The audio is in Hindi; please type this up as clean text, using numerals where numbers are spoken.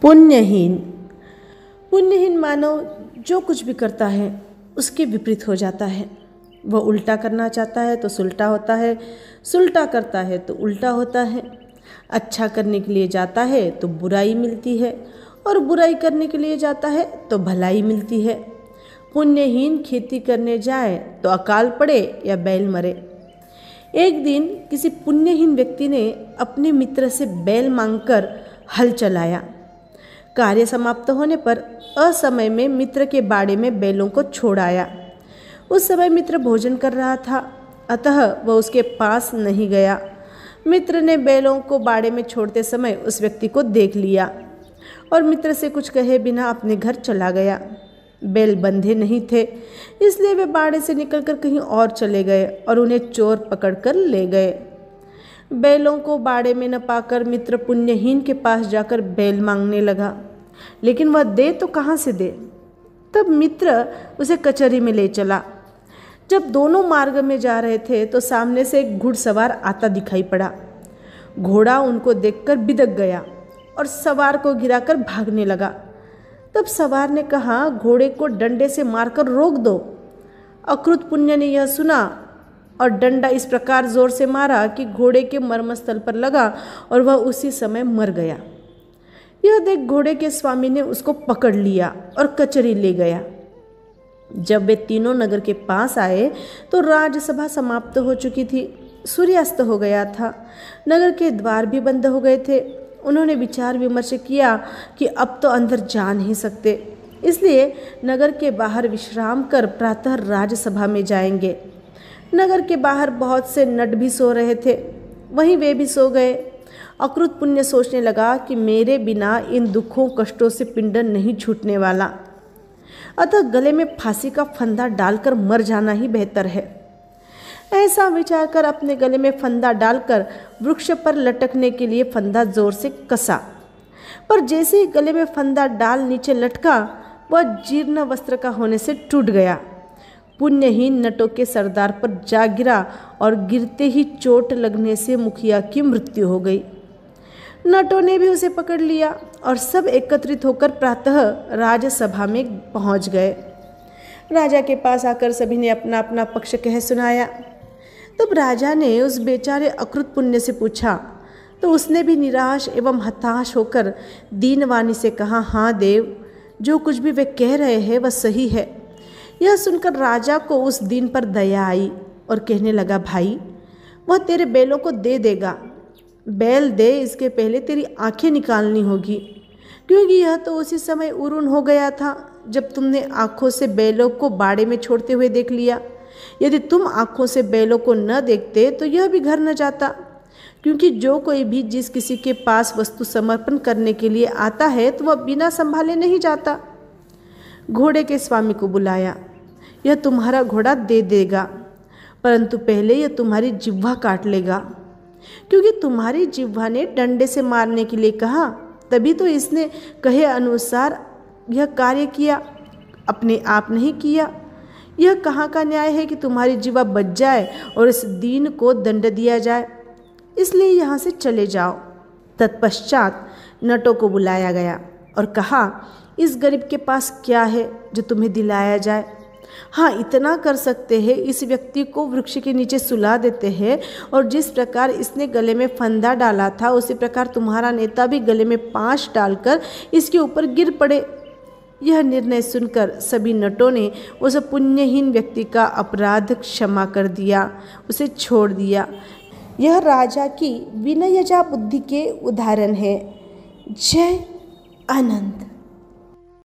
पुण्यहीन। पुण्यहीन मानव जो कुछ भी करता है उसके विपरीत हो जाता है। वह उल्टा करना चाहता है तो सुलटा होता है, सुलटा करता है तो उल्टा होता है। अच्छा करने के लिए जाता है तो बुराई मिलती है और बुराई करने के लिए जाता है तो भलाई मिलती है। पुण्यहीन खेती करने जाए तो अकाल पड़े या बैल मरे। एक दिन किसी पुण्यहीन व्यक्ति ने अपने मित्र से बैल मांगकर हल चलाया। कार्य समाप्त होने पर असमय में मित्र के बाड़े में बैलों को छोड़ आया। उस समय मित्र भोजन कर रहा था, अतः वह उसके पास नहीं गया। मित्र ने बैलों को बाड़े में छोड़ते समय उस व्यक्ति को देख लिया और मित्र से कुछ कहे बिना अपने घर चला गया। बैल बंधे नहीं थे, इसलिए वे बाड़े से निकलकर कहीं और चले गए और उन्हें चोर पकड़कर ले गए। बैलों को बाड़े में न पाकर मित्र पुण्यहीन के पास जाकर बैल मांगने लगा, लेकिन वह दे तो कहाँ से दे। तब मित्र उसे कचहरी में ले चला। जब दोनों मार्ग में जा रहे थे तो सामने से एक घुड़सवार आता दिखाई पड़ा। घोड़ा उनको देखकर बिदक गया और सवार को गिराकर भागने लगा। तब सवार ने कहा, घोड़े को डंडे से मारकर रोक दो। अकृत पुण्य ने यह सुना और डंडा इस प्रकार जोर से मारा कि घोड़े के मर्मस्थल पर लगा और वह उसी समय मर गया। यह देख घोड़े के स्वामी ने उसको पकड़ लिया और कचहरी ले गया। जब वे तीनों नगर के पास आए तो राजसभा समाप्त हो चुकी थी। सूर्यास्त हो गया था। नगर के द्वार भी बंद हो गए थे। उन्होंने विचार विमर्श किया कि अब तो अंदर जा नहीं सकते, इसलिए नगर के बाहर विश्राम कर प्रातः राजसभा में जाएंगे। नगर के बाहर बहुत से नट भी सो रहे थे, वहीं वे भी सो गए। अकृत पुण्य सोचने लगा कि मेरे बिना इन दुखों कष्टों से पिंडन नहीं छूटने वाला, अतः गले में फांसी का फंदा डालकर मर जाना ही बेहतर है। ऐसा विचार कर अपने गले में फंदा डालकर वृक्ष पर लटकने के लिए फंदा जोर से कसा, पर जैसे ही गले में फंदा डाल नीचे लटका वह जीर्ण वस्त्र का होने से टूट गया। पुण्यहीन नटों के सरदार पर जा गिरा और गिरते ही चोट लगने से मुखिया की मृत्यु हो गई। नटों ने भी उसे पकड़ लिया और सब एकत्रित होकर प्रातः राजसभा में पहुंच गए। राजा के पास आकर सभी ने अपना अपना पक्ष कह सुनाया। तब राजा ने उस बेचारे अकृत पुण्य से पूछा तो उसने भी निराश एवं हताश होकर दीनवाणी से कहा, हाँ देव, जो कुछ भी वे कह रहे हैं वह सही है। यह सुनकर राजा को उस दिन पर दया आई और कहने लगा, भाई, वह तेरे बैलों को दे देगा। बैल दे, इसके पहले तेरी आंखें निकालनी होगी, क्योंकि यह तो उसी समय उरुन हो गया था जब तुमने आंखों से बैलों को बाड़े में छोड़ते हुए देख लिया। यदि तुम आंखों से बैलों को न देखते तो यह भी घर न जाता, क्योंकि जो कोई भी जिस किसी के पास वस्तु समर्पण करने के लिए आता है तो वह बिना संभाले नहीं जाता। घोड़े के स्वामी को बुलाया। यह तुम्हारा घोड़ा दे देगा, परंतु पहले यह तुम्हारी जिह्वा काट लेगा, क्योंकि तुम्हारी जिह्वा ने डंडे से मारने के लिए कहा, तभी तो इसने कहे अनुसार यह कार्य किया, अपने आप नहीं किया। यह कहाँ का न्याय है कि तुम्हारी जिह्वा बच जाए और इस दीन को दंड दिया जाए। इसलिए यहाँ से चले जाओ। तत्पश्चात नटों को बुलाया गया और कहा, इस गरीब के पास क्या है जो तुम्हें दिलाया जाए? हाँ, इतना कर सकते हैं, इस व्यक्ति को वृक्ष के नीचे सुला देते हैं और जिस प्रकार इसने गले में फंदा डाला था उसी प्रकार तुम्हारा नेता भी गले में पाश डालकर इसके ऊपर गिर पड़े। यह निर्णय सुनकर सभी नटों ने उस पुण्यहीन व्यक्ति का अपराध क्षमा कर दिया, उसे छोड़ दिया। यह राजा की विनयजा बुद्धि के उदाहरण है। जय आनंद।